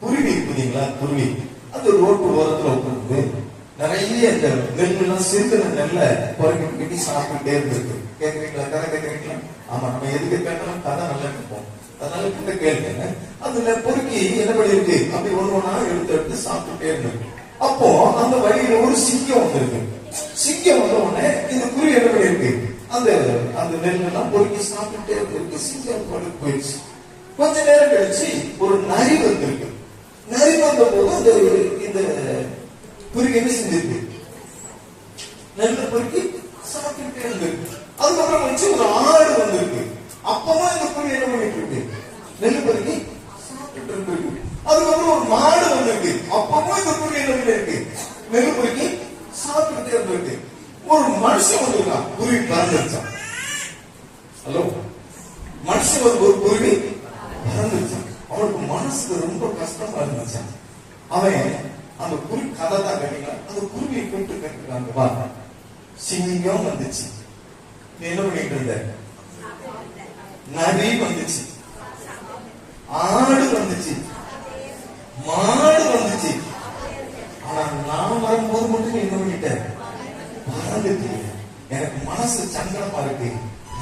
குருவி இருக்குதுங்களா, குருவி அது ரோட்டு ஓரத்துல உட்காந்து நிறைய இந்த நெல்லாம் சிறுகிற நெல்ல குறைக்கு கட்டி சாப்பிட்டுட்டே இருந்திருக்கு. கேட்கறீங்களா? கதை கேட்கறீங்களா? ஆமா, நம்ம எதுக்கு கேட்டாலும் கதை நல்லா இருப்போம், அதனால கிட்ட கேளுங்க. அதுல பொறுக்கி என்ன பண்ணிருக்கு, அப்படி ஒண்ணு ஒண்ணா எடுத்து சாப்பிட்டுட்டே இருந்திருக்கு. அப்போ அந்த வழியில ஒரு சிங்கம் வந்திருக்கு. சிங்கம் வந்த உடனே இந்த குருவி என்ன பண்ணிருக்கு, அந்த அந்த நெல்லாம் பொறுக்கி சாப்பிட்டுட்டே இருக்கு. சிங்கம் போயிடுச்சு. கொஞ்ச நேரம் கழிச்சு ஒரு நரி வந்திருக்கு. நரி வந்த போது இந்த குருவி என்ன செஞ்சிருக்கு, நெல்ல பொறுக்கி சாப்பிட்டுட்டே இருந்திருக்கு. அதுக்கப்புறம் வச்சு ஒரு ஆடு வந்திருக்கு. அப்பவும் இந்த குருவி என்ன பண்ணிட்டு இருக்கு, நெல்லு பொறுக்கி சாப்பிட்டு இருக்கு. அதுக்கப்புறம் ஒரு மாடு வந்திருக்கு. அப்பவும் இந்த குருவி என்ன பண்ணிருக்கு, நெல்லு பொறுக்கி சாப்பிட்டுட்டே இருந்திருக்கு. ஒரு மனுஷன் வந்திருக்கான், குருவி பறந்துருச்சான். ஹலோ, மனுஷன் ஒரு குருவி பறந்துருச்சான். அவனுக்கு மனசுக்கு ரொம்ப கஷ்டமா இருந்துச்சான். அவன் அந்த குருவி கதை தான் கேட்டீங்களா, அந்த குருவியை கூப்பிட்டு கேட்டுருக்காங்க, வா சிங்கம் வந்துச்சு, நீ என்ன பண்ணிட்டு இருந்த, நரி வந்துச்சு, ஆடு வந்துச்சு, மாடு வந்துச்சு, ஆனா நான் வரும்போது மட்டும் என்ன பண்ணிட்ட, பறந்துட்டு. எனக்கு மனசு சங்கடமா இருக்கு,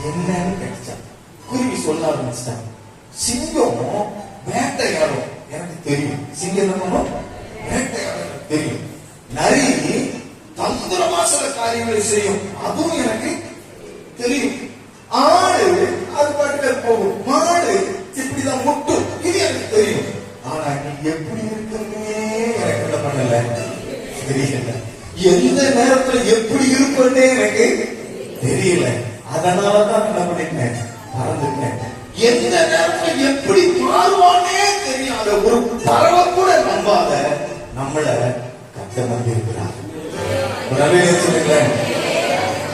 என்னன்னு கேட்டுச்சான். குருவி சொல்ல ஆரம்பிச்சிட்டான், சிங்கம் வேட்டையாடும் எனக்கு தெரியும், சிங்கம் என்ன பண்ணும், வேட்டையாடும் எனக்கு தெரியும். நரி தந்திரமா சில காரியங்களை செய்யும், அதுவும் எனக்கு தெரியும். ஆடு அது பாட்டுல போகும், மாடு இப்படிதான் முட்டும், இது எனக்கு தெரியும். ஆனா நீ எப்படி இருக்குன்னு எனக்கு என்ன பண்ணல, தெரியல. எந்த நேரத்துல எப்படி இருப்பே எனக்கு தெரியல. அதனாலதான் என்ன பண்ணிட்டேன், பறந்துட்டேன். எந்த நேரத்துல எப்படி மாறுவானே தெரியாத ஒரு பறவை கூட நம்பாத நம்மள கத்த நம்பி இருக்கிறார்.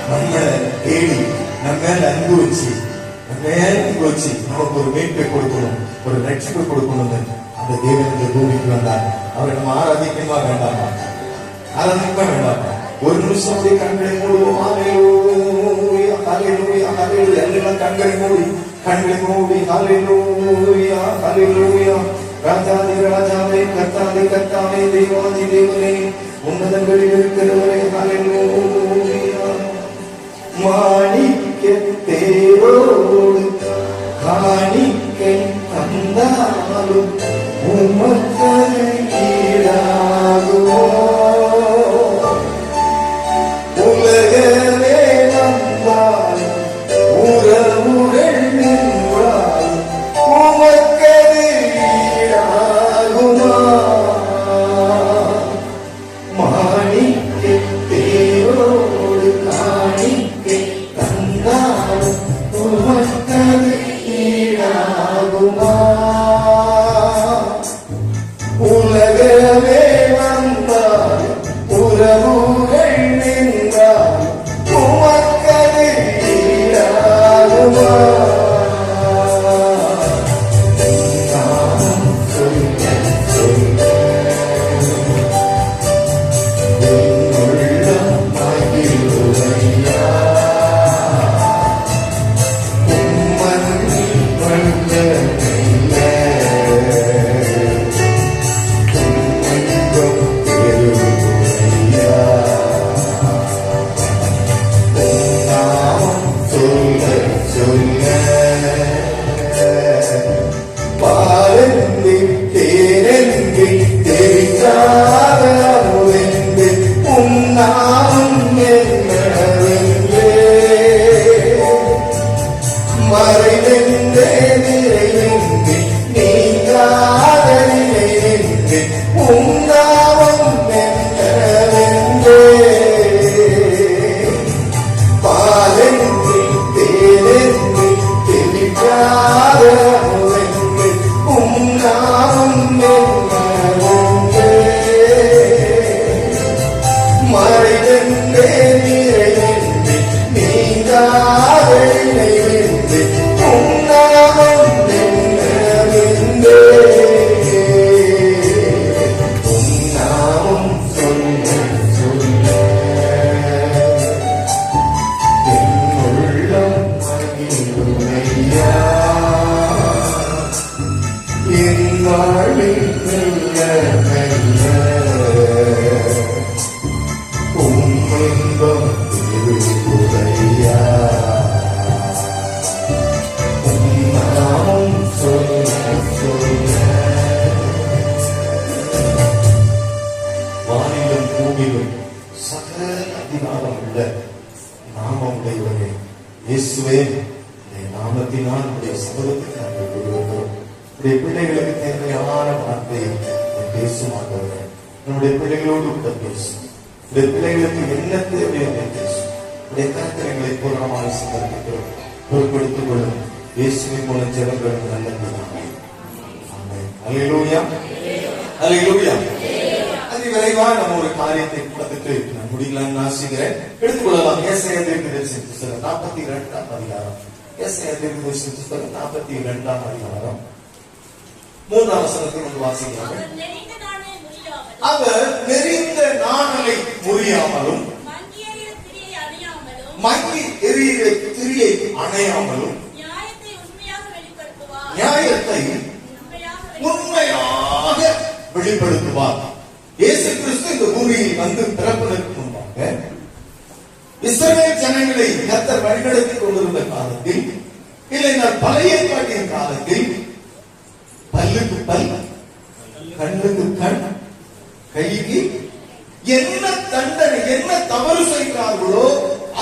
நம்மள தேடி நம்ம மேல அன்பு வச்சு நமக்கு ஒரு மீட்பை கொடுக்கணும், ஒரு ரட்சிப்பை கொடுக்கணும். அந்த தேவன் இந்த பூமிக்கு வந்தார். அவரை நம்ம ஆராதிக்கமா வேண்டாமா, ஆராதிக்கமா வேண்டாமா? ஒரு நிமிஷம் கண்களை மூடுவோம். கண்களை மூடி ஹல்லேலூயா ஹல்லேலூயா. ராஜாதி ராஜாவே, கர்த்தாவே கர்த்தாவே, தேவாதி தேவனே, உன்னதங்களில் இருக்கிறவரே, ஹல்லேலூயா. மாணிக்க தேரோடு காணிக்கை தந்தாலும் உமக்கதை ஈடாகுமோ? உலகமே நம்பால் உறவுகள் நின்றால் உமக்கதை ஈடாகுமா? மாணிக்க தேரோடு காணிக்கை தந்தாலும் உமக்கதை ஈடாகுமா? உலகமே வந்தால் உறவுகள் நின்றால் உமக்கதை ஈடாகுமா? வாழ்வில் இயேசுவே நாமத்தினால் உடைய சமூகத்துக்கு நாங்கள் கொடுக்கிறோம். உடைய பிள்ளைகளுக்கு தேவையான வார்த்தையை பேசுமாட்டவர்கள் நம்முடைய பிள்ளைகளோடு கூட பேசும். உடைய பிள்ளைகளுக்கு என்ன தேவையோ பேசும். உடைய கருத்தரைகளை பூர்ணமாக சமர்ப்பிக்கிறோம். பொறுப்படுத்திக் கொள்ளும். இயேசுவின் மூலம் ஜெபங்கள் நல்லது. அல்லேலூயா, அல்லேலூயா. அதிவிரைவாக நம்ம ஒரு காரியத்தை பார்த்துட்டு நான் முடியலாம்னு ஆசைக்கிறேன். எடுத்துக்கொள்ளலாம். ஏசாயா தீர்க்கதரிசி புத்தகம் 42ஆம் அதிகாரம். ஏசாயா தீர்க்கதரிசி புத்தகம் 42ஆம் அதிகாரம் 3ஆம் வசனத்தை கொண்டு வாசிக்கலாம். அவர் நெறிந்த நாணலை முறியாமலும் மங்கி எரிகிற திரியை அணையாமலும் நியாயத்தை உண்மையாக வெளிப்படுத்துவார். இயேசு கிறிஸ்து இந்த பூமியில் வந்து பிறப்பதற்கு முன்பாக இஸ்ரவேல் ஜனங்களை கர்த்தர் வழிநடத்திக் கொண்டிருந்த காலத்தில், இல்லை பழைய ஏற்பாட்டின் காலத்தில், பல்லுக்கு பல், கண்ணுக்கு கண், கைக்கு என்ன தண்டனை, என்ன தவறு செய்கிறார்களோ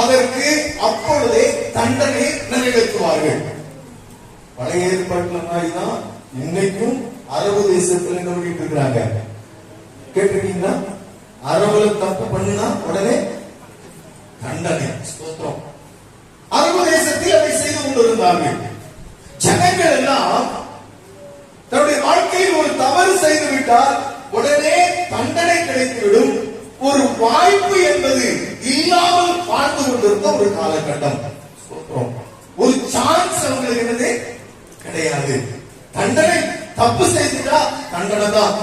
அதற்கு அப்பொழுதே தண்டனை நிறைவேற்றுவார்கள். பழைய ஏற்பாட்டில் மாதிரிதான் இன்னைக்கும் அரபு தேசத்துல என்ன பண்ணிட்டு இருக்கிறாங்க கேட்டிருக்கீங்களா? அரபுல தப்பு பண்ணினா உடனே தண்டனை. ஸ்தோத்திரம். அரபு தேசத்தில் அதை செய்து கொண்டிருந்தார்கள். ஜனங்கள் எல்லாம் தன்னுடைய வாழ்க்கையில் ஒரு தவறு செய்து விட்டால் உடனே தண்டனை கிடைத்துவிடும். ஒரு வாய்ப்பு என்பது இல்லாமல் வாழ்ந்து கொண்டிருந்த ஒரு காலகட்டம். ஒரு சான்ஸ் அவங்களுக்கு என்னது கிடையாது. தண்டனை, தப்பு செய்துட்டா தண்டனை தான்.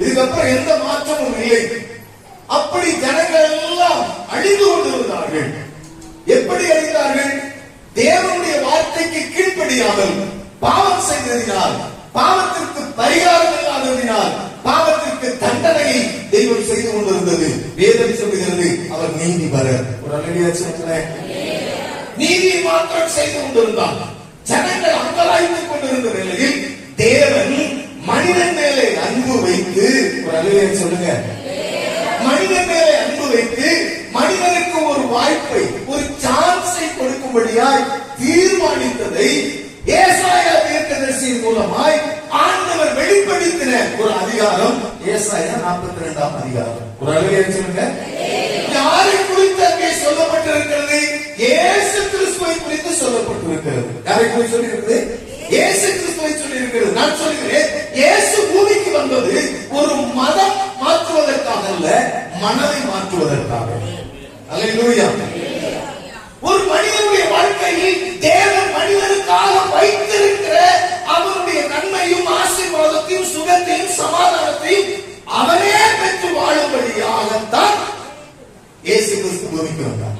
இதுக்கப்புறம் எந்த மாற்றமும் இல்லை. அப்படி ஜனங்கள் எல்லாம் அழிந்து கொண்டிருந்தார்கள். எப்படி அழிந்தார்கள்? தேவனுடைய வார்த்தைக்கு கீழ்ப்படியாமல் பாவம் செய்ததினால், பாவத்திற்கு பரிகாரம் இல்லாததினால், பாவத்திற்கு தண்டனையை தெய்வம் செய்து கொண்டிருந்தது. வேதம் சொல்லுகிறது அவர் நீதிபரர். ஒரு அழகிய நீதியை மாற்றம் செய்து கொண்டிருந்தார். ஜனங்கள் அங்கலாய்த்துக் கொண்டிருந்த நிலையில் தேவன் மனிதன் மேலே அன்பு வைத்து, ஒரு அழகிய சொல்லுங்க, மனிதன் மேலே அன்பு வைத்து மனிதனுக்கு ஒரு வாய்ப்பை, ஒரு சான்ஸை கொடுக்கும்படியாய் தீர்மானித்ததை ஏசாயா தீர்க்கதரிசியின் மூலமாய் ஆண்டவர் வெளிப்படுத்தின ஒரு அதிகாரம் ஏசாயா 42ஆம் அதிகாரம். ஒரு அழகிய சொல்லுங்க. யாரை குறித்து அங்கே சொல்லப்பட்டிருக்கிறது? இயேசு கிறிஸ்துவை குறித்து சொல்லப்பட்டிருக்கிறது. யாரை குறித்து சொல்லியிருக்கிறது? இயேசு கிறிஸ்துவை சொல்லியிருக்கிறது. நான் சொல்கிறேன், இயேசு பூமிக்கு வந்தது ஒரு மதம் மாற்றுவதற்காக அல்ல, மனதை மாற்றுவதற்காக. அல்லேலூயா. ஒரு மனிதனுடைய வாழ்க்கையில் தேவன் மனிதனுக்காக வைத்திருக்கிற அவருடைய நன்மையும் ஆசீர்வாதத்தையும் சுகத்தையும் சமாதானத்தையும் அவனே பெற்று வாழும்படியாகத்தான் இயேசு கிறிஸ்து பூமிக்கு வந்தார்.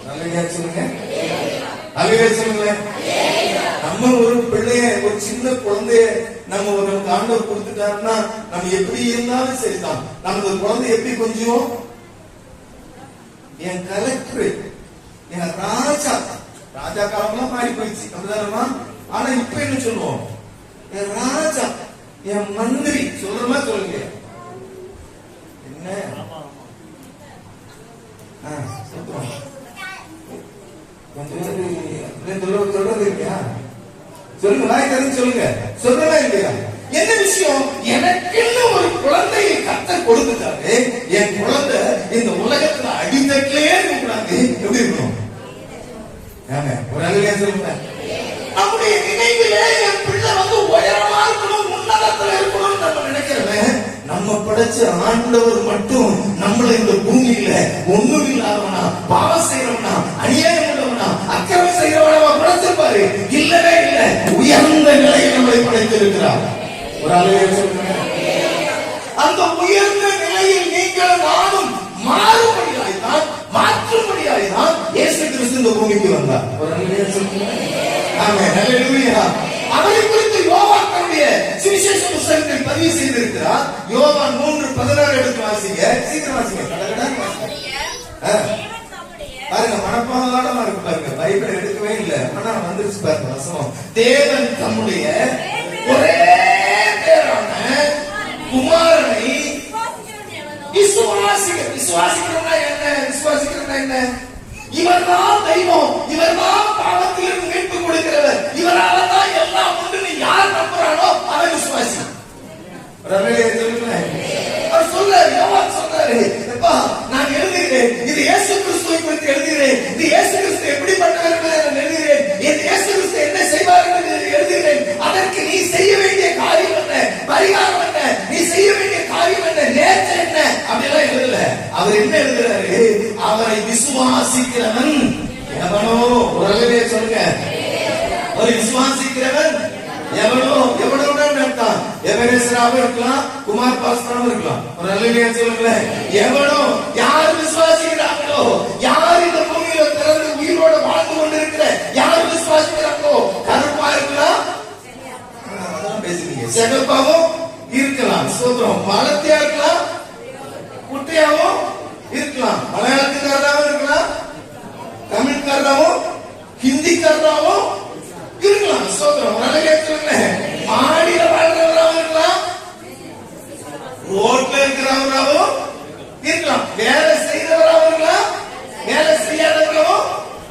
அல்லேலூயா சொல்லுங்க. அல்லேலூயா சொல்லுங்க. நம்ம ஒரு பிள்ளைய, ஒரு சின்ன குழந்தைய நம்ம ஒரு ஆண்டவர் கொடுத்துட்டாருன்னா நம்ம எப்படி இருந்தாலும் சரிதான். நமக்கு குழந்தை எப்படி கொஞ்சம் என் கலெக்டர், என் ராஜா, ராஜா காலம்லாம் மாறி போயிடுச்சு அப்படிதானமா? ஆனா இப்ப என்ன சொல்லுவோம்? என் ராஜா, என் மந்திரி சொல்றமா சொல்லுங்க. என்ன கொஞ்சம் சொல்றது இல்லையா? சொல்லுங்க, நாய் தெரிஞ்சு சொல்லுங்க. சொல்றதா இல்லையா? என்ன விஷயம்? எனக்குன்னு ஒரு குழந்தையை கர்த்தர் கொடுத்துட்டாரு. என் குழந்தை இந்த உலகத்துல அடித்தட்டிலே இருக்கக்கூடாது. எப்படி இருக்கணும்? ஒரு அழகிய சொல்லுங்க. நம்முடைய நினைவிலே என் பிள்ளை வந்து உயரமா இருக்கணும், உன்னதத்துல இருக்கணும்னு நம்ம நினைக்கிறவன், நம்ம படைச்ச ஆண்டவர் மட்டும் நம்மள இந்த பூமியில ஒண்ணும் இல்லாதவனா, பாவம் செய்யறவனா, அநியாயம் உள்ளவனா, அக்கிரமம் செய்யறவனா படைச்சிருப்பாரு. இல்லவே இல்லை, உயர்ந்த நிலையில் நம்மளை படைத்திருக்கிறார். ஒரு அழகிய சொல்லுங்க. அந்த உயர்ந்த நிலையில் நீங்கள் நானும் மாறுபடியாய்தான், மாற்றுபடியாய்தான் இயேசு கிறிஸ்து இந்த பூமிக்கு வந்தார். ஒரு அழகிய சொல்லுங்க. ஆமென். ஹல்லேலூயா. அவரை குறித்து யோவான் தன்னுடைய சுவிசேஷ புத்தகத்தில் பதிவு செய்திருக்கிறார். யோவான் 3:16 எடுத்து வாசிங்க. சீக்கிரம் வாசிங்க. பாருங்க, மனப்பாடமா இருக்கு பாருங்க. பைபிள் எடுக்கவே இல்லை, ஆனா வந்துருச்சு பாருங்க வசனம். தேவன் தம்முடைய ஒரே பேரான குமாரனை விசுவாசிக்கிறோம்னா என்ன? விசுவாசிக்கிறோம்னா என்ன? இவர்தான் தெய்வம், இவர்தான் பாவத்திலிருந்து மீட்பு கொடுக்கிறவர், இவரால தான் எல்லாம் உண்டு யார் நம்புறானோ அவன் விசுவாசி. அவர் சொல்றாரு, யோவான் சொல்றாரு, நான் எழுதுகிறேன், இது இயேசு கிறிஸ்துவை குறித்து எழுதுகிறேன், இது இயேசு கிறிஸ்து எப்படிப்பட்டவர் என்பதை நான் எழுதுகிறேன், இது இயேசு கிறிஸ்து என்ன செய்வார் என்பதை எழுதுகிறேன், அதற்கு நீ செய்ய வேண்டிய காரியம் என்ன, பரிகாரம் என்ன, நீ செய்ய வேண்டிய காரியம் என்ன, நேற்று என்ன, அப்படியெல்லாம் எழுதல. அவர் என்ன எழுதுறாரு, அவரை விசுவாசிக்கிறவன் எவனோ, உலகவே சொல்லுங்க, ஒரு விசுவாசிக்கிறவன் எவனோ, எவனோட நடத்தான், எவரேசராக இருக்கலாம், குமார் பாஸ்கராக இருக்கலாம், ஒரு நல்ல சொல்லுங்களேன், எவனோ, யார் விசுவாசிக்கிறாங்களோ, யார் இந்த பூமியில திறந்து உயிரோட வாழ்ந்து கொண்டிருக்கிற யார் விசுவாசிக்கிறாங்களோ, கருப்பா இருக்கலாம், பேசுறீங்க, செகப்பாவும் இருக்கலாம், சோதரம் மலத்தியா இருக்கலாம், குட்டையாவும் இருக்கலாம், மலையாளத்துக்காரராகவும் இருக்கலாம், தமிழ்காரராகவும் ஹிந்திக்காரராகவும் இருக்கலாம், சோதரம் நல்ல சொல்லுங்களேன், மாடியில வாழ்றவராகவும் இருக்கலாம், ரோட்ல இருக்கிறவராகவும் இருக்கலாம், வேலை செய்தவராகவும் இருக்கலாம், வேலை செய்யாதவராகவும்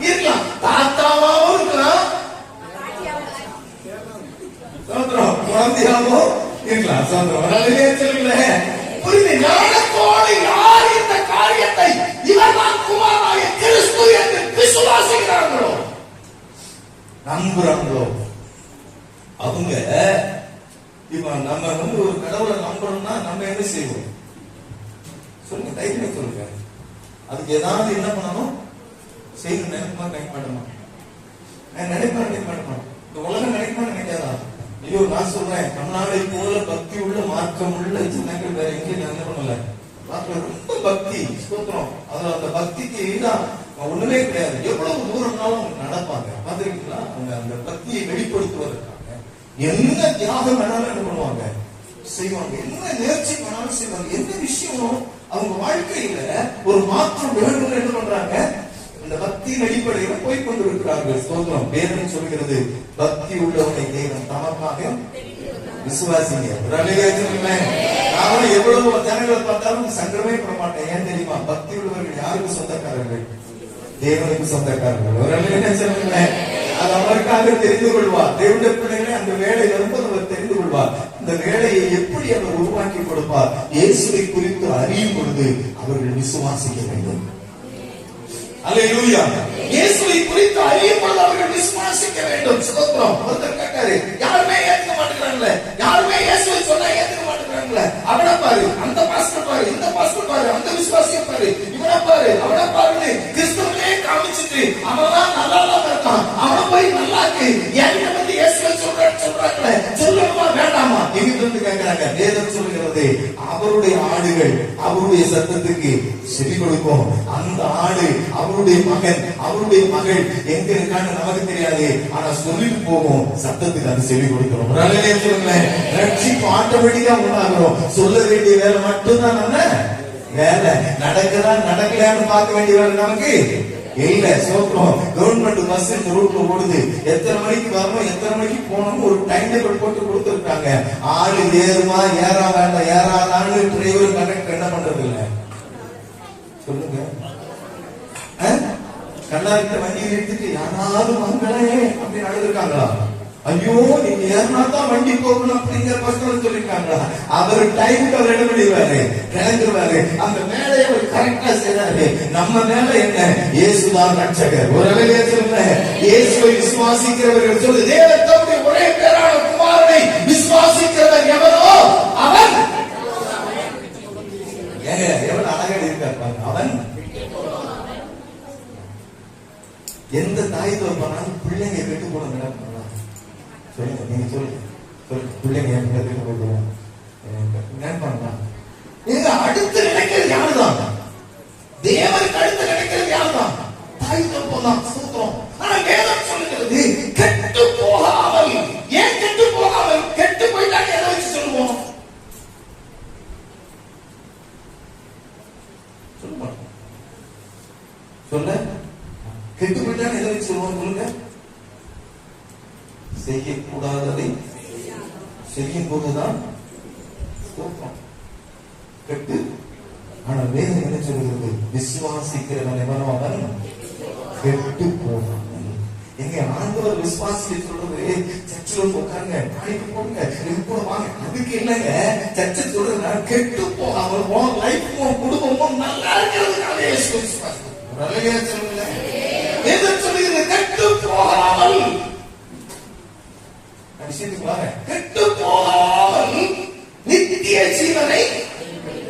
இருக்கலாம், தாத்தாவாகவும் இருக்கலாம், சோதரம் குழந்தையாகவும் இருக்கலாம், சோதரம் நல்ல சொல்லுங்களேன். புரிந்து ஞானத்தோடு யார் இந்த காரியத்தை இவர்தான் குமாரனாகிய கிறிஸ்து என்று விசுவாசிக்கிறார்களோ, நம்புறாங்களோ, அவங்க இப்ப நம்ம ஒரு கடவுளை நம்புறோம்னா நம்ம என்ன செய்வோம் சொல்லுங்க, தைரியமே சொல்லுங்க. அதுக்கு ஏதாவது என்ன பண்ணணும், செய்யணும், நினைக்குமா நினைக்க மாட்டோமா, நினைக்க மாட்டோமா, இந்த உலகம் நினைக்குமா நினைக்காதா, ஐயோ நான் சொல்றேன், தமிழ்நாடை போல பக்தி உள்ள மார்க்கம் உள்ள சின்னங்கள் வேற எங்கேயும் என்ன பண்ணல, ரொம்ப பக்தி ஸ்தோத்திரம், அதுல அந்த பக்திக்கு ஈடான் ஒண்ணுமே கிடையாது. எவ்வளவு தூரம்னாலும் நடப்பாங்க, பாத்துருக்கீங்களா, அவங்க அந்த பக்தியை வெளிப்படுத்துவதற்காக என்ன தியாகம் வேணாலும் என்ன பண்ணுவாங்க, செய்வாங்க, என்ன நேர்ச்சி வேணாலும் செய்வாங்க, என்ன விஷயம் அவங்க வாழ்க்கையில ஒரு மாற்றம் வேண்டும் என்ன பண்றாங்க, இந்த பக்தியின் அடிப்படையில போய் கொண்டிருக்கிறார்கள். ஸ்தோத்திரம். வேதம் சொல்கிறது, பக்தி உள்ளவனை தேவன் தமக்காக விசுவாசிங்க. நானும் எவ்வளவு ஜனங்களை பார்த்தாலும் சங்கடமே பட மாட்டேன். ஏன் தெரியுமா, பக்தி உள்ளவர்கள் யாருக்கு சொந்தக்காரர்கள், தேவனுக்கு சொந்தக்காரர்கள். ஒரு என்ன சொல்லுங்களேன், அது அவருக்காக தெரிந்து கொள்வார். தேவனுடைய பிள்ளைகளை அந்த வேலை வரும்போது அவர் தெரிந்து கொள்வார். அந்த வேலையை எப்படி அவர் உருவாக்கி கொடுப்பார், இயேசுவை குறித்து அறியும் பொழுது அவர்கள் விசுவாசிக்க வேண்டும். அல்லேலூயா. இயேசுவை குறித்து அறியும் பொழுது அவர்கள் விசுவாசிக்க வேண்டும். ஸ்தோத்திரம். ஒருத்தர் கேட்டாரு, யாருமே ஏத்துக்க மாட்டேங்கிறாங்களே, யாருமே இயேசுவை சொன்னா ஏத்துக்க மாட்டேங்கிறாங்களே, அவனை பாரு, அந்த பாஸ்டர் பாரு, இந்த பாஸ்டர் பாரு, அந்த விசுவாசியை பாரு, இவனை பாரு, அவனை பாருன்னு கிறிஸ்துவனே காமிச்சிட்டு அவன்தான் நல்லா இருக்கான், அவனை போய் நல்லாக்கு என்கிட்ட வந்து இயேசுவை சொல்றாங்களே, சொல்லணுமா வேண்டாமா, எங்கிட்ட வந்து கேட்கிறாங்க. வேதம் சொல்லுகிறது, அவருடைய ஆடுகள் அவருடைய சத்தத்துக்கு செவி கொடுக்கும். அந்த ஆடு அவருடைய மகன் அவருடைய மகள் எங்க இருக்கான்னு நமக்கு தெரியாது, ஆனா சொல்லிட்டு போகும், சத்தத்துக்கு அது செவி கொடுக்கிறோம். சொல்லுங்களேன், ரட்சிப்பு ஆட்டோமேட்டிக்கா உண்டாகிறோம். சொல்ல வேண்டிய வேலை மட்டும்தான் நம்ம வேலை. நடக்குதா நடக்கலையான்னு பார்க்க வேண்டிய வேலை நமக்கு இல்ல. சோத்திரம். கவர்மெண்ட் பஸ் இந்த ரூட்ல ஓடுது, எத்தனை மணிக்கு வரணும் எத்தனை மணிக்கு போகணும் ஒரு டைம் டேபிள் போட்டு கொடுத்துருக்காங்க. ஆளு ஏறுமா ஏறா வேண்டாம் ஏறாதான்னு டிரைவர் கண்டக்டர் என்ன பண்றது இல்ல, சொல்லுங்க. கண்ணாடிட்ட வண்டி எடுத்துட்டு யாராவது மங்களே அப்படின்னு அழுதுருக்காங்களா, ஐயோ நீங்க ஏறினா தான் வண்டி போகணும் அப்படிங்கிற பசங்க சொல்லிருக்காங்களா, அவர் டைமுக்கு அவர் என்ன பண்ணிடுவாரு, கிளம்பிடுவாரு. அந்த வேலையை அவர் கரெக்டா செய்யறாரு. நம்ம வேலை என்ன, இயேசுதான் ரட்சகர். ஒரு வேலையை சொல்லுங்க, இயேசுவை விசுவாசிக்கிறவர்கள் சொல்லு, தேவன் தம்முடைய ஒரே பேரான குமாரனை விசுவாசிக்கிறவர் எவனோ அவன். ஏங்க எவ்வளவு அழகா இருக்காரு அவன். எந்த தாய் தோப்பானாலும் பிள்ளைங்க கெட்டு போன சொல்லுங்க, நீங்க சொல்லுங்க, பிள்ளைங்க என் கெட்டு போடுவோம் நினைப்பாங்களா? நீங்க அடுத்து நினைக்கிறது யாருதான், தேவனுக்கு அடுத்து நினைக்கிறது யாருதான், தாய் தோப்பம் தான். சூத்திரம். ஆனா வேதம் சொல்லுகிறது, கெட்டு போகாமல். ஏன் கெட்டு போகாமல், கெட்டு போயிட்டாங்க எதை வச்சு சொல்லுவோம், சொல்லுங்க சொல்ல, கெட்டு போயிட்டான்னு எதை வச்சு சொல்லுவோம் சொல்லுங்க, செய்யக்கூடாததை செய்யும் போதுதான் கெட்டு. ஆனா வேதம் என்ன சொல்கிறது, விசுவாசிக்கிறவன் எவனோ அவன் கெட்டு போவான். நீங்க ஆண்டவர் விசுவாசிக்க சொல்றது சர்ச்சில் உட்காருங்க, நாளைக்கு போங்க, இது கூட வாங்க, அதுக்கு இல்லைங்க. சர்ச்சை சொல்றது கெட்டு போகாம லைஃபும் குடும்பமும் நல்லா இருக்கிறதுனால விசுவாசம் சொல்லுங்க. எதை சொல்லுங்க? கெட்டு போகாமல் விஷயத்துக்கு வாங்க. கெட்டு போகாமல் நித்திய ஜீவனை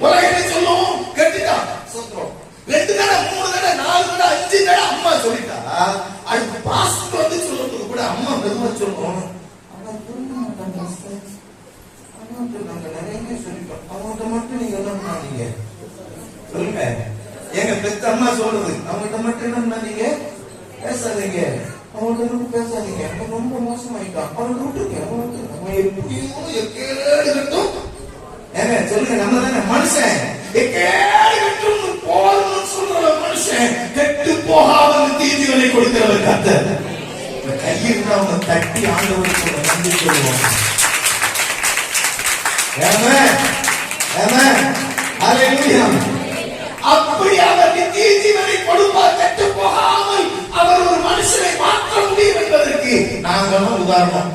உலகம் சொல்லும். கெட்டுட்டான் சொல்றோம். 2 தடவை 3 தடவை 4 தடவை 5 தடவை அம்மா சொல்லிட்டா, அதுக்கு பாஸ்ட் வந்து சொல்றதுக்கு கூட அம்மா மெதுவா சொல்லணும். ஆனா புரிஞ்ச மாட்டாங்க. நாங்க நிறைய சொல்லிட்டோம், அவங்ககிட்ட மட்டும் நீங்க என்ன பண்ணாதீங்க சொல்லுங்க. எங்க பெத்த அம்மா சொல்றது, அவங்ககிட்ட மட்டும் என்ன பண்ணாதீங்க, பேசாதீங்க, அவங்கள்ட்ட மட்டும் பேசாதீங்க, ரொம்ப மோசமாயிட்டான், அவங்களை விட்டுருங்க, நம்ம எப்படியோ எக்கேடும் ஏங்க சொல்லுங்க. நம்ம தானே மனுஷன், எக்கேடும் போகணும்னு சொல்ற மனுஷன், கெட்டு போகாமல் தீதிகளை கொடுக்கிறவர் கர்த்தர். கையில் அவங்க தட்டி ஆண்டவர் சொல்ல நன்றி சொல்லுவோம். அப்படி அவர் நித்திய ஜீவனை கொடுப்பார், கெட்டு போகாமல் அவர் ஒரு மனுஷனை மாற்ற முடியும் என்பதற்கு நாங்களும் உதாரணம்.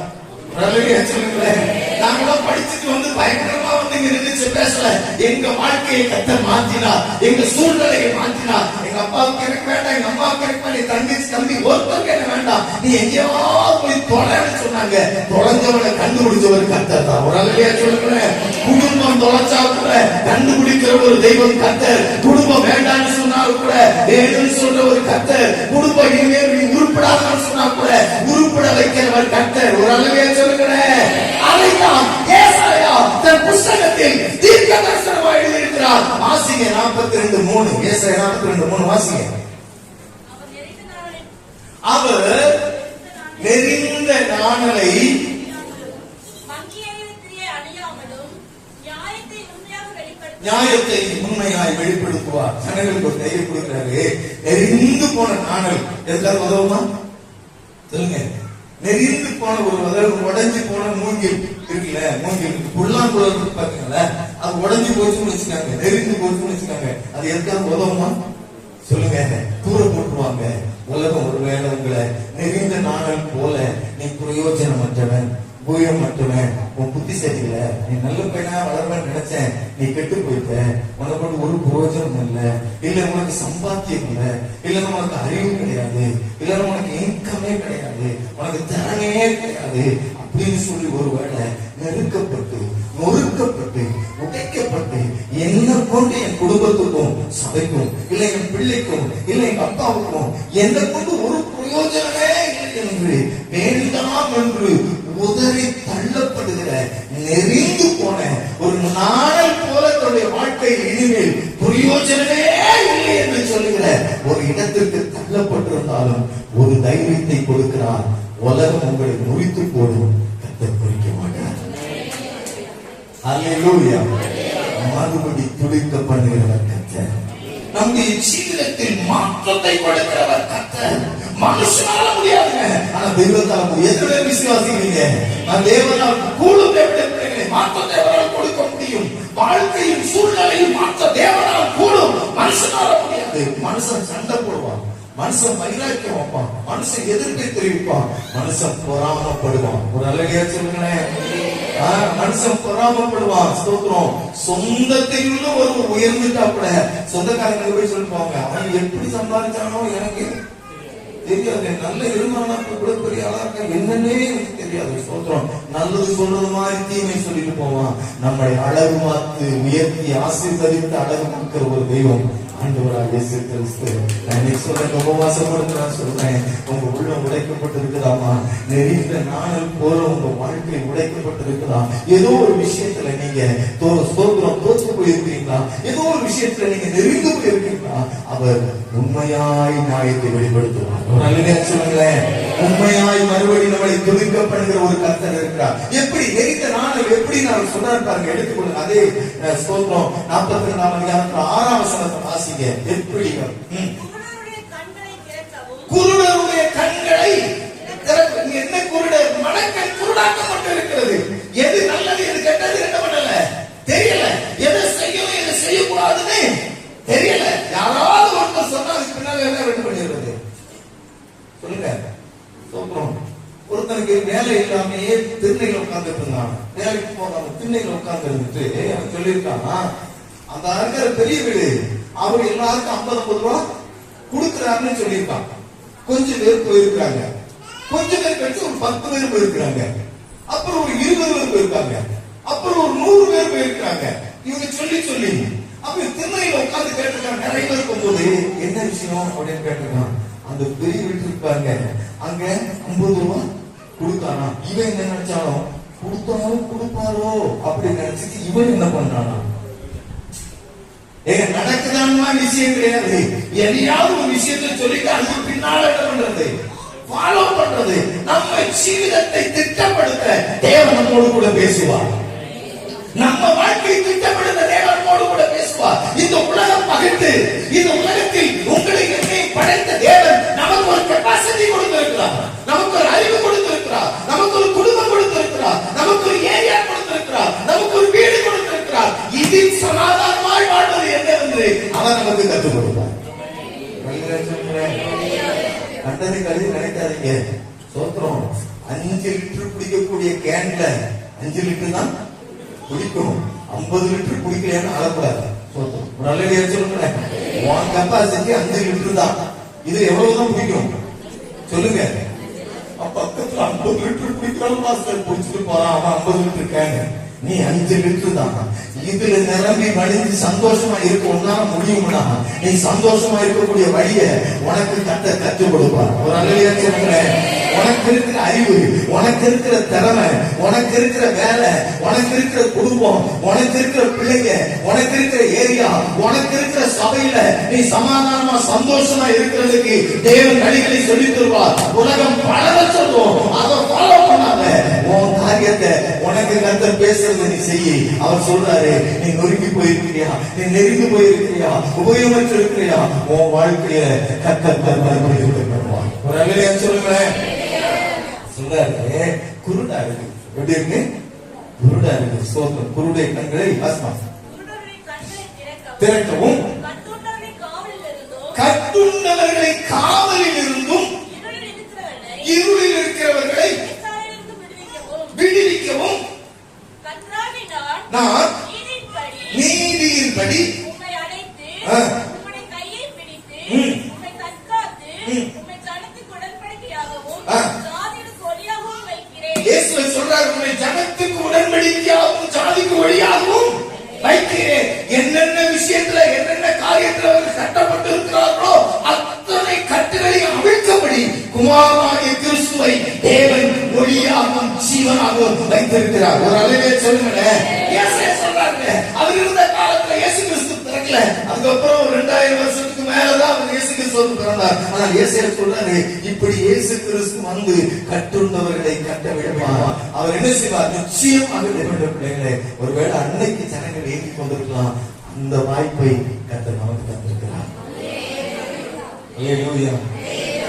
நாங்களும் படிச்சுட்டு வந்து பயங்கரமா வந்து நினைச்சு பேசல. எங்க வாழ்க்கையை கர்த்தர் மாற்றினார், எங்க சூழ்நிலையை மாற்றினார். எங்க அப்பாவுக்கு எனக்கு வேண்டாம், எங்க அம்மாவுக்கு எனக்கு வேண்டாம், தம்பி ஒருத்தருக்கு என்ன வேண்டாம், நீ எங்கேயாவது போய் தொலைன்னு சொன்னாங்க. தொலைஞ்சவனை கண்டுபிடிச்சவர் கர்த்தர் தான். ஒரு அலையா சொல்லுங்களேன். குடும்பம் தொலைச்சா கூட கண்டுபிடிக்கிற ஒரு தெய்வம் கர்த்தர். குடும்பம் வேண்டாம்னு சொன்னாலும் கூட வேணும்னு சொல்ற ஒரு கர்த்தர். குடும்பம் இனிமேல் நீ உருப்படாதுன்னு சொன்னா கூட உருப்பட வைக்கிறவர் கர்த்தர். ஒரு அலையா சொல்லுங்களேன். அதைத்தான் ஏசாயா தன் புஸ்தகத்தில் தீர்க்க தரிசனமாக எழுதியிருக்கிறார். வாசிங்க 42:3. ஏசாயா 42:3 வாசிங்க. அவர் நெறிந்த நாணலை நியாயத்தை உண்மையாய் வெளிப்படுத்துவார். ஜனங்களுக்கு ஒரு தைரியம் கொடுக்கிறாரு. நெறிந்து போன நாணல் எதுக்காக உதவுமா சொல்லுங்க. நெறிந்து போன ஒரு உடஞ்சி போன மூங்கில் இருக்குல்ல, மூங்கில் புல்லாங்குழல் பாத்தீங்கல்ல, அது உடஞ்சி போச்சுன்னு வச்சுக்காங்க, நெறிந்து போச்சுன்னு வச்சுக்காங்க, அது எதுக்காக உதவுமா சொல்லுங்க. தூர போட்டுருவாங்க. உலகம் ஒருவேளை உங்களை நெறிந்த நாணல் போல நீ பிரயோஜனமற்றவன், பூயமற்றவன், உன் புத்தி சரியில்ல, நீ நல்ல பையனா வளர்வன்னு நினைச்சேன், நீ கெட்டு போயிட்ட, உனக்கு ஒரு பிரயோஜனம் இல்லை, இல்ல உனக்கு சம்பாத்தியம் இல்லை, இல்ல உனக்கு அறிவு கிடையாது, இல்ல உனக்கு இன்கமே கிடையாது, உனக்கு திறமையே கிடையாது அப்படின்னு சொல்லி ஒருவேளை நெருக்கப்பட்டு நொறுக்கப்பட்டு உடைக்கப்பட்டு என்ன கொண்டு என் குடும்பத்துக்கும் சபைக்கும் இல்ல என் பிள்ளைக்கும் இல்ல எங்க அப்பாவுக்கும் என்ன கொண்டு ஒரு பிரயோஜனமே இல்லை என்று வேண்டாம் என்று உதறி தள்ளப்படுகிற நெறிந்து போன ஒரு நாணல் போல தன்னுடைய வாழ்க்கையில் இனிமேல் பிரயோஜனமே இல்லை என்று சொல்லுகிற ஒரு இடத்திற்கு தள்ளப்பட்டிருந்தாலும் ஒரு தைரியத்தை கொடுக்கிறார். உலகம் உங்களை முறித்து போடும், கர்த்தர் குறிக்க மாட்டார். அல்லேலூயா. மறுபடி துடிக்க பண்ணுகிறவர் கர்த்தர். நம்முடைய ஜீவிதத்தில் மாற்றத்தை கொடுக்கிறவர் கர்த்தர். மனுஷனால முடியாதுங்க, ஆனா தெய்வத்தால் எத்தனை விசுவாசிக்கிறீங்க? நான் தேவனால் கூடும் மாற்றத்தை அவரால் கொடுக்க முடியும். வாழ்க்கையின் சூழ்நிலையில் மாற்ற தேவனால் கூடும், மனுஷனால முடியாது. மனுஷன் சண்டை போடுவான், மனுஷன் வைராக்கியம் வைப்பான், மனுஷன் எதிர்ப்பை தெரிவிப்பான், மனுஷன் பொறாமப்படுவான். ஒரு அழகையா சொல்லுங்களேன். மனுஷன் பொறாமப்படுவான். ஸ்தோத்திரம். சொந்தத்தையுள்ள ஒரு உயர்ந்துட்டா கூட சொந்தக்காரங்க போய் சொல்லுவாங்க, அவன் எப்படி சம்பாதிச்சானோ எனக்கு தெரியாது, நல்ல இருந்தானா கூட பெரிய ஆளா இருக்க என்னன்னே எனக்கு தெரியாது. ஸ்தோத்திரம். நல்லது சொல்றது மாதிரி தீமை சொல்லிட்டு போவான். நம்மளை அழகு மாத்து உயர்த்தி ஆசீர்வதித்து அழகு கொடுக்கிற ஒரு தெய்வம் ஆண்டவராக இயேசு கிறிஸ்து. நான் சொல்றேன், உபவாசப்படுத்த நான் சொல்றேன், உங்க உள்ளம் உடைக்கப்பட்டிருக்குதாமா? நெறிந்த நாணல் போல உங்க வாழ்க்கை உடைக்கப்பட்டிருக்குதா? ஏதோ ஒரு விஷயத்துல நீங்க ஸ்தோத்திரம் தோற்று போயிருக்கீங்களா? ஏதோ ஒரு விஷயத்துல நீங்க நெறிந்து போயிருக்கீங்களா? அவர் உண்மையாய் நியாயத்தை வெளிப்படுத்துவார். நல்ல சொல்லுங்களேன். உண்மையாய் மறுபடி நம்மளை துதிக்கப்படுகிற ஒரு கர்த்தர் இருக்கிறார். எப்படி நெறிந்த நாணல் எப்படி நான் சொன்னார் பாருங்க, எடுத்துக்கொள்ளுங்க. அதே ஸ்தோத்திரம் 42ஆம் அதிகாரத்துல 6ஆம் வசனத்தை வாசிங்க. எப்படி குருடருடைய கண்களை என்ன குருடர் மனக்கண் குருடாக்கப்பட்டு இருக்கிறது. எது நல்லது எது கெட்டது என்ன பண்ணல தெரியல, எதை செய்யணும் எதை செய்யக்கூடாதுன்னு தெரியல. யாராவது ஒருத்தர் சொன்னா அதுக்கு பின்னால என்ன ரெண்டு பண்ணிடுறது சொல்லுங்க. வேலை இல்லாமையே திண்ணையில உட்கார்ந்துட்டு இருந்தான். வேலைக்கு போகாம திண்ணையில உட்கார்ந்து இருந்துட்டு அவன் சொல்லியிருக்கான், அந்த இருக்கிற பெரிய வீடு அவர் எல்லாருக்கும் 50-50 ரூபா கொடுக்கிறாருன்னு சொல்லியிருக்கான். கொஞ்சம் பேர் போயிருக்காங்க, கொஞ்சம் பேர் கழிச்சு ஒரு 10 பேர் போயிருக்காங்க, அப்புறம் ஒரு 20 பேர் போயிருக்காங்க, அப்புறம் ஒரு 100 பேர் போயிருக்காங்க. இவங்க சொல்லி சொல்லி அப்ப திண்ணையில உட்கார்ந்து கேட்டிருக்காங்க. நிறைய பேர் இருக்கும்போது என்ன விஷயம் அப்படின்னு கேட்டிருக்கான். அந்த பெரிய வீட்டுக்கு பாருங்க, அங்க 50 ரூபா கொடுத்தானா. இவன் என்ன நினைச்சாலும் கொடுத்தாலும் கொடுப்பாரோ அப்படின்னு நினைச்சிட்டு இவன் என்ன பண்றானா, ஏங்க நடக்குதான்மா விஷயம் கிடையாது. எதையாவது ஒரு விஷயத்தை சொல்லிட்டு அதுக்கு பின்னால என்ன பண்றது, ஃபாலோ பண்றது. நம்ம ஜீவிதத்தை திட்டப்படுத்த தேவன் நம்மோடு கூட பேசுவார். நம்ம வாழ்க்கையை திட்டப்படுத்த தேவன் நம்மோடு கூட பேசுவார். இந்த உலகம் பகிர்ந்து, இந்த உலகத்தில் உங்களை என்னை படைத்த தேவன் நமக்கு ஒரு கெப்பாசிட்டி கொடுத்திருக்கிறார், நமக்கு ஒரு அறிவு கொடுத்திருக்கிறார், நமக்கு ஒரு குடும்பம் கொடுத்திருக்கிறார், நமக்கு ஒரு ஏரியா கொடுத்திருக்கிறார், நமக்கு ஒரு வீடு கொடுத்திருக்கிறார். இதில் சமாதானமாய் வாழ்வது என்னவென்று அவர் நமக்கு கற்றுக் கொடுப்பார். கண்டது கருதி நினைக்காதீங்க. சோத்திரம் 5 லிட்டர் குடிக்கக்கூடிய கேன்ல 5 லிட்டர் தான் குடிக்கும். 50 லிட்டர் குடிக்கலையான்னு அழக்கூடாது. சோத்திரம் ஒரு நல்ல சொல்லுங்க, உன் கெப்பாசிட்டி 5 லிட்டர் தான். இது எவ்வளவுதான் குடிக்கும் சொல்லுங்க. பக்கத்துல 50 லிட்டர் குடிக்கிறான் மாஸ்டர், குடிச்சிட்டு போறான், அவன் 50 லிட்டர் கேன், நீ 5 லிட்டர் தான். இதுல நிரம்பி வடிஞ்சு சந்தோஷமா இருக்க உன்னால முடியும்னா நீ சந்தோஷமா இருக்கக்கூடிய வழிய உனக்கு கற்றுக் கொடுப்பார். ஒரு அழகிய சொல்றேன், உனக்கு இருக்கிற அறிவு, உனக்கு இருக்கிற திறமை, உனக்கு இருக்கிற வேலை, உனக்கு இருக்கிற குடும்பம், உனக்கு இருக்கிற பிள்ளைங்க, உனக்கு இருக்கிற ஏரியா, உனக்கு இருக்கிற சபையில நீ சமாதானமா சந்தோஷமா இருக்கிறதுக்கு தேவன் வழிகளை சொல்லி தருவார். உலகம் பலரை சொல்லும், அதை ஃபாலோ பண்ணாத. உன் காரியத்தை உனக்கு கர்த்தர் பேசுறது நீ செய்ய. அவர் சொல்றாரு, நீ நொறுங்கி போயிருக்கிறியா, நீ நெருங்கி போயிருக்கிறியா, உபயோகமற்று இருக்கிறியா, உன் வாழ்க்கைய கர்த்தர் தருவார். ஒரு அழகிய சொல்லுங்களேன். சொல்றாரு, குருடா இருக்கு. எப்படி இருக்கு? குருடா இருக்கு. ஸ்தோத்திரம். குருடைய கண்களை திறக்கவும், கட்டுண்டவர்களை காவலில் இருந்தும் இருளில் இருக்கிறவர்களை விடுவிக்கவும் நான் நீதியின்படி ஜனத்துக்கு உடன்படிக்கையாகவும் ஜாதிக்கு ஒளியாகவும் வைக்கிறேன். என்னென்ன விஷயத்துல என்னென்ன காரியத்தில் அவர்கள் கட்டப்பட்டு இருக்கிறார்களோ அத்தனை கட்டுகளையும் அவிழ்க்கபடி குமாரனாகிய கிறிஸ்துவை தேவன் ஒளியாகவும் ஜீவனாகவும் வைத்திருக்கிறார். ஒரு அளவே சொல்லுங்களேன். சொல்றாங்க, அவர் இருந்த காலத்துல இயேசு கிறிஸ்து பிறக்கல, அதுக்கப்புறம் 2000 வருஷத்துக்கு மேலதான் அவர் இயேசு கிறிஸ்து பிறந்தார். ஆனால் இயேசு சொல்றாரு, இப்படி இயேசு கிறிஸ்து வந்து கட்டுண்டவர்களை கட்ட விடுவார். அவர் என்ன செய்வார்? நிச்சயமாக பிள்ளைகளே, ஒருவேளை அன்னைக்கு ஜனங்கள் ஏற்றி கொண்டிருக்கலாம், அந்த வாய்ப்பை கர்த்தர் நமக்கு தந்திருக்கிறார்.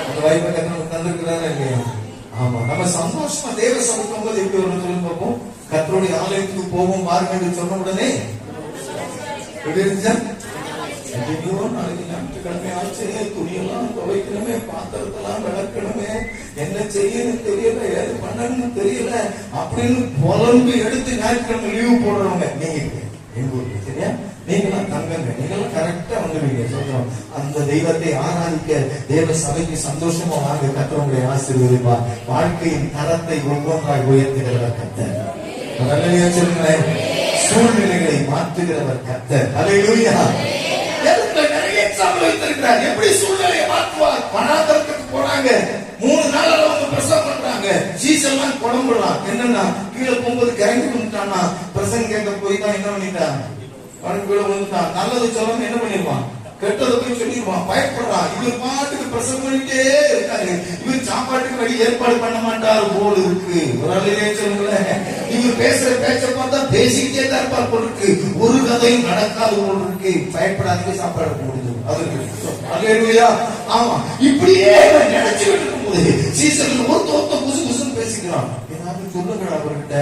அந்த வாய்ப்பை கர்த்தர் நமக்கு தந்திருக்கிறாரா இல்லையா? ஆமா. நம்ம சந்தோஷமா தேவ சமூகம் போது எப்படி ஒரு சொல்லி பார்ப்போம். கர்த்தருடைய ஆலயத்துக்கு போவோம் வாருங்கள் என்று சொன்ன உடனே எப்படி இருந்துச்சா? நாளைக்கு ஞாயிற்றுக்கிழமை ஆச்சு, துணியெல்லாம் துவைக்கணுமே, பாத்திரத்தெல்லாம் விளக்கணுமே, என்ன செய்யணும் தெரியல, ஏது பண்ணணும்னு தெரியல அப்படின்னு புலம்பு எடுத்து ஞாயிற்றுக்கிழமை லீவு போடுறவங்க நீங்க எங்க ஊருக்கு, சரியா? நீங்களாம் தங்கங்க, நீங்களும் கரெக்டா வந்துடுவீங்க. சொல்றோம், அந்த தெய்வத்தை ஆராதிக்க தேவ சபைக்கு சந்தோஷமா வாங்க. கர்த்தருடைய ஆசீர்வதிப்பா. வாழ்க்கையின் தரத்தை ஒவ்வொன்றாய் உயர்த்துகிறவர் கர்த்தர். அல்லேலூயா சொல்லுங்களேன். சூழ்நிலைகளை மாற்றுகிறவர் கர்த்தர். அல்லேலூயா. நிறைய எக்ஸாம்பிள் வைத்திருக்கிறார். எப்படி சூழ்நிலையை மாற்றுவார்? வனாந்தரத்துக்கு போனாங்க, 3 நாள் அவங்க பிரசவம் பண்றாங்க. சீசெல்லாம் குழம்புலாம். என்னன்னா கீழே போகும்போது கரங்கி வந்துட்டான்னா பிரசங்க கேட்க போய் தான் என்ன பண்ணிட்டான், கீழே வந்துட்டான். நல்லது சொல்லாம என்ன பண்ணிருவான், கெட்டதை போய் சொல்லிடுவான். பயப்படுறான். இவர் பாட்டுக்கு பிரசவம் பண்ணிட்டே இருக்காரு. இவர் சாப்பாட்டுக்கு வழி ஏற்பாடு பண்ண மாட்டாரு போல இருக்கு. ஒரு அலையிலே சொல்லுங்களேன். இவர் பேசுற பேச்ச பார்த்தா பேசிக்கிட்டே தான் இருப்பார் போல இருக்கு. ஒரு கதையும் நடக்காது போல இருக்கு. பயப்படாதீங்க, சாப்பாடு முடிஞ்சு. அல்லேலூயா. ஆமா. இப்படியே நினைச்சுக்கிட்டு இருக்கும்போது சீசன்ல ஒருத்த புசு புசுன்னு பேசிக்கிறான். ஏதாவது சொல்லுங்க அவர்கிட்ட,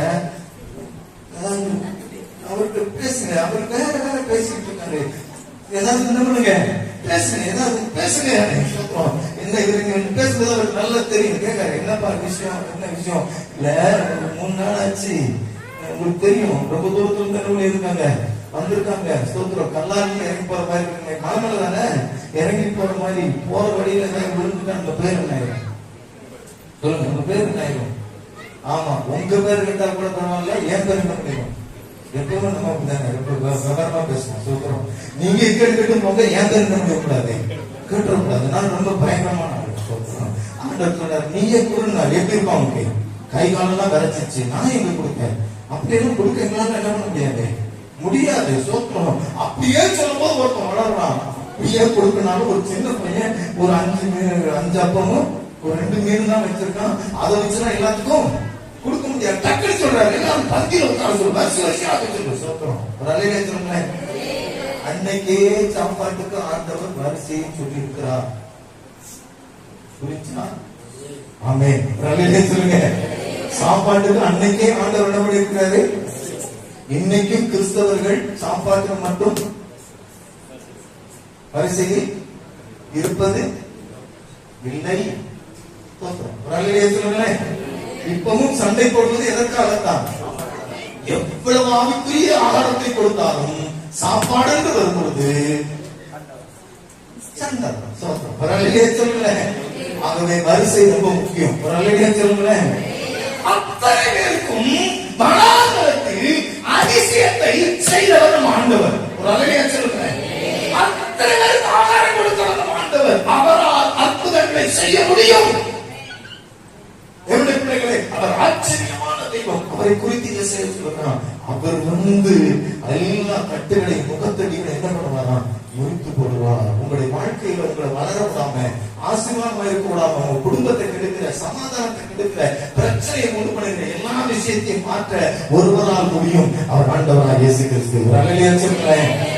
அவர்கிட்ட பேசுங்க. அவர் வேற வேற பேசிக்கிட்டு இருக்காரு. ஏதாவது என்ன பண்ணுங்க, பேசுங்க, ஏதாவது பேசுங்க. என்ன என்ன இவங்க பேசுறது அவருக்கு நல்லா தெரியும். கேட்காரு, என்னப்பா விஷயம், என்ன விஷயம்? இல்ல 3 நாள் ஆச்சு, உங்களுக்கு தெரியும் ரொம்ப தூரத்துல இருந்து இருக்காங்க, வந்திருக்காங்க. ஸ்தோத்திரம். கல்லாரில இறங்கி போற மாதிரி இருக்குங்க, மலைமலை தானே, இறங்கி போற மாதிரி போற வழியில விழுந்துட்டா நம்ம பேர் என்ன ஆயிரும்? சொல்லுங்க, உங்க பேர் என்ன ஆயிரும்? ஆமா, உங்க பேர் கேட்டா கூட பரவாயில்ல, என் பேர் என்ன பண்ணிடும்? எப்பவுமே நம்ம அப்படிதாங்க விவரமா பேசணும். சொல்றோம், நீங்க கேட்டு போங்க, என் பேர் என்ன பண்ண கூடாது, கேட்டுறக்கூடாது. நான் ரொம்ப பயங்கரமான ஆளு. சொல்றோம், ஆண்டவர் சொன்னார், நீயே கொடுனார். எப்படி இருப்பான் உனக்கு? கை காலெல்லாம் விரைச்சிச்சு, நான் எங்க கொடுப்பேன்? அப்படியெல்லாம் கொடுக்க எங்களால என்ன பண்ண முடியாது, முடியாது. சோத்திரம். அப்படியே சொல்லும் போது ஒருத்தன் வளர்றான். அப்படியே கொடுக்கனாலும் ஒரு சின்ன பையன் ஒரு 5 அப்பமும் ஒரு 2 மீன் தான் வச்சிருக்கான், அதை வச்சுதான் எல்லாத்துக்கும் கொடுக்க முடியாது. டக்குனு சொல்றாரு, எல்லாம் பந்தியில் உட்கார சொல்லு, வரிசை சோத்திரம். ஒரு அலையில சொல்லுங்களேன், அன்னைக்கே சாப்பாட்டுக்கு ஆண்டவர் வரிசையை சொல்லி இருக்கிறார். புரிஞ்சா? ஆமே. அலையில சொல்லுங்க, சாப்பாட்டுக்கு அன்னைக்கே ஆண்டவர் என்ன இருக்கிறாரு. இன்னைக்கும் கிறிஸ்தவர்கள் சாப்பாட்டுக்கு மட்டும் வரிசையில் இருப்பது இல்லை. இப்பவும் சண்டை போடுவது எதற்காகத்தான்? எவ்வளவு ஆவிக்குரிய ஆகாரத்தை கொடுத்தாலும் சாப்பாடு என்று வரும்பொழுது சண்டை. சொல்லுங்களேன். ஆகவே வரிசை ரொம்ப முக்கியம். சொல்லுங்களேன். அத்தனை பேருக்கும் வனாந்தரத்தில் அதிசயத்தை செய்தவர் நம் ஆண்டவர். ஒரு அழகையா சொல்லுங்களேன். அத்தனை பேருக்கு ஆகாரம் கொடுத்தவர் நம் ஆண்டவர். அவரால் அற்புதங்களை செய்ய முடியும். என்னுடைய பிள்ளைகளே, அவர் ஆச்சரியமான தெய்வம். அவரை குறித்து இசையை சொல்றான். அவர் எல்லா கட்டுகளை முகத்தடிகளை என்ன பண்ணுவாராம், முறித்து போடுவார். உங்களுடைய வாழ்க்கையில உங்களை வளர விடாம, ஆசீர்வாதமா இருக்க விடாம, உங்க குடும்பத்தை கெடுக்கிற, சமாதானத்தை கெடுக்கிற, பிரச்சனையை உண்டு பண்ணுகிற எல்லா விஷயத்தையும் மாற்ற ஒருவரால் முடியும். அவர் ஆண்டவராக இயேசு கிறிஸ்து.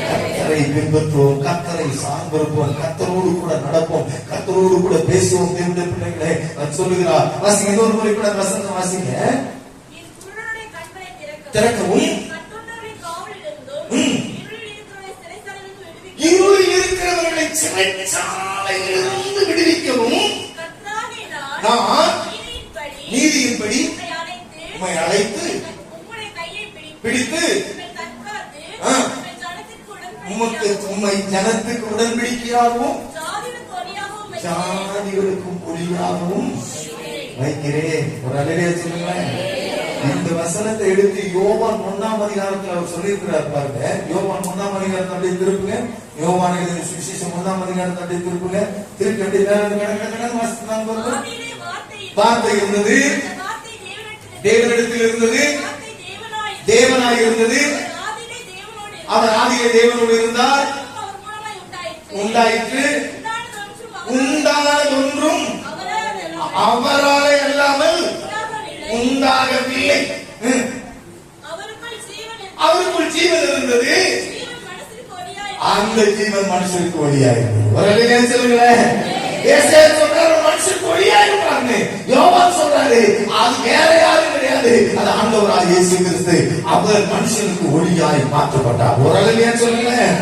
கர்த்தரை பின்பற்றுவோம், கர்த்தரை சார்ந்திருப்போம், கர்த்தரோடு கூட நடப்போம், கர்த்தரோடு கூட பேசுவோம். தேவனுடைய பிள்ளைகளே, சொல்லுகிறார். வாசிங்க, இன்னொரு முறை கூட வசனம் வாசிங்க. திறக்கவும், இருள் இருக்கிறவர்களை சிறைச்சாலையிலிருந்து விடுவிக்கவும் நான் நீதியின்படி உம்மை அழைத்து பிடித்து உம்மை ஜனத்துக்கு உடன்படிக்கையாகவும் ஜாதிகளுக்கும் ஒளியாகவும் வைக்கிறேன். ஒரு அலையிலே சொல்லுங்களேன். இந்த வசனத்தை எடுத்து யோவான் 1ஆம் அதிகாரத்தில் அவர் சொல்லியிருக்கிறார் பாருங்க. யோவான் 1ஆம் அதிகாரத்தை அப்படியே திருப்புங்க. யோவான் எழுதின சுவிசேஷம் 1ஆம் அதிகாரத்தை அப்படியே திருப்புங்க. திருப்பி அப்படியே வார்த்தை இருந்தது, தேவனிடத்தில் இருந்தது, தேவனாய் இருந்தது, அவர் ஆதியிலே தேவனோடு இருந்தார், உண்டாயிற்று, உண்டானதொன்றும் அவராலே அல்லாமல் உண்டாகவில்லை. அவருக்குள் ஜீவன் இருந்தது, அந்த ஜீவன் மனுஷருக்கு ஒளியாயிருந்தது. வரலையே சொல்லுங்களேன். மனுஷருக்கு ஒளியாயிருப்பாங்க. யோவான் சொல்றாரு, அது வேற யாரும் கிடையாது, அது ஆண்டவராகிய இயேசு கிறிஸ்து. அவர் மனுஷனுக்கு ஒளியாய் மாற்றப்பட்டார். வரலையே சொல்லுங்களேன்.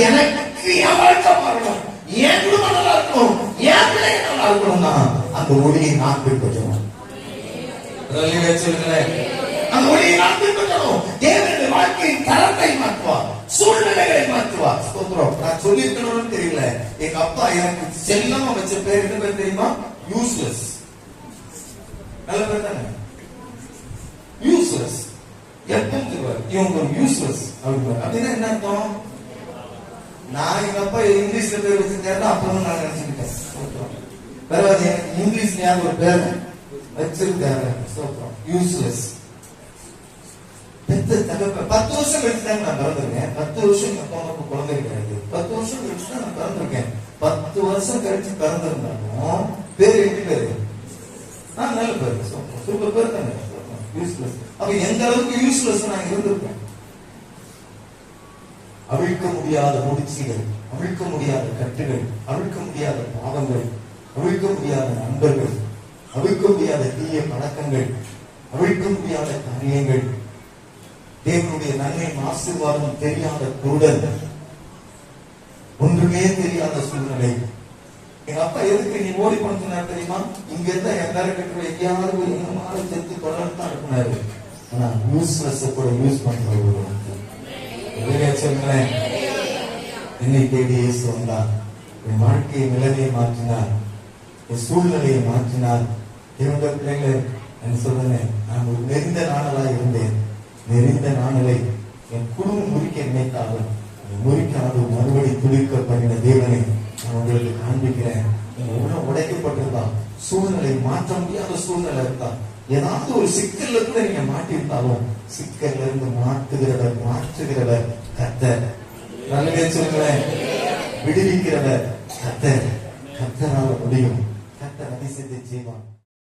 எனக்கு என் வாழ்க்கை மாறணும், என் குடும்பம் நல்லா இருக்கணும், என் பிள்ளைங்க நல்லா இருக்கணும்னா அந்த ஒளியை நான் பின்பற்றணும். சொல்லுங்களேன். அந்த ஒளியை நான் பின்பற்றணும். தேவனுடைய வாழ்க்கையின் தரத்தை மாற்றுவார், சூழ்நிலைகளை மாற்றுவார். நான் சொல்லியிருக்கணும்னு தெரியல, எங்க அப்பா எனக்கு செல்லமா வச்ச பேர் என்ன பேர் தெரியுமா? யூஸ்லெஸ். நல்ல பேர் தானே, யூஸ்லெஸ். எப்பவும் சொல்லுவார், இவங்க யூஸ்லெஸ் அப்படின்னா என்ன அர்த்தம்? நான் எங்க அப்பா இங்கிலீஷ்ல பேர் வச்சிருக்காரு, அப்புறம் நான் நினைச்சுக்கிட்டேன். பரவாயில்ல, எனக்கு இங்கிலீஷ்ல ஒரு பேர் வச்சிருக்காரு. யூஸ்லெஸ். 10 வருஷம் கழிச்சுதான் நான் பிறந்திருக்கேன். 10 வருஷம் எங்க அப்பா குழந்தை கிடையாது. 10 வருஷம் கழிச்சுதான் நான் பிறந்திருக்கேன். 10 வருஷம் கழிச்சு பிறந்திருந்தாலும் பேர் எப்படி பேரு? நல்ல பேரு, சூப்பர் பேர் தானே. யூஸ்லெஸ். அப்ப எந்த அளவுக்கு யூஸ்லெஸ் நான் இருந்திருப்பேன். அவிழ்க்க முடியாத முடிச்சுகள், அவிழ்க்க முடியாத கட்டுகள், அவிழ்க்க முடியாத பாவங்கள், அவிழ்க்க முடியாத நண்பர்கள், அவிழ்க்க முடியாத தீய பழக்கங்கள், அவிழ்க்க முடியாத காரியங்கள், தேவனுடைய நன்மை ஆசீர்வாதம் தெரியாத குருடன், ஒன்றுமே தெரியாத சூழ்நிலை, எங்க அப்பா எதுக்கு நீ ஓடி பண்ணா தெரியுமா? இங்க இருந்தா எல்லாரும் கட்டுற எங்கேயாவது எங்கமாவது செத்து தொடர்ந்து தான் இருக்குனாரு. ஆனா யூஸ்லெஸ் கூட யூஸ் பண்ற ஒரு சொல்றேன். என்னை தேடி இயேசு வந்தார். என் வாழ்க்கையை நிலைமையை மாற்றினார், என் சூழ்நிலையை மாற்றினார். இருந்த பிள்ளைகள் என்ன சொல்றேன், நான் ஒரு நெறிந்த நாணலா இருந்தேன். நெறிந்த நாணலை என் குடும்பம் முறிக்க நினைத்தாலும் முறிக்காது மறுபடி துடிக்க பண்ணின தேவனை நான் உங்களுக்கு காண்பிக்கிறேன். நீங்க உணவு உடைக்கப்பட்டிருந்தா, சூழ்நிலை மாற்ற முடியாத சூழ்நிலை இருந்தா, ஏதாவது ஒரு சிக்கல்ல கூட நீங்க மாட்டிருந்தாலும் சிக்கல்ல இருந்து மாற்றுகிறவர் கர்த்தர். நல்லவே சொல்லுங்களேன், விடுவிக்கிறவர் கர்த்தர். கர்த்தரால முடியும். கர்த்தர் அதிசயத்தை செய்வான்.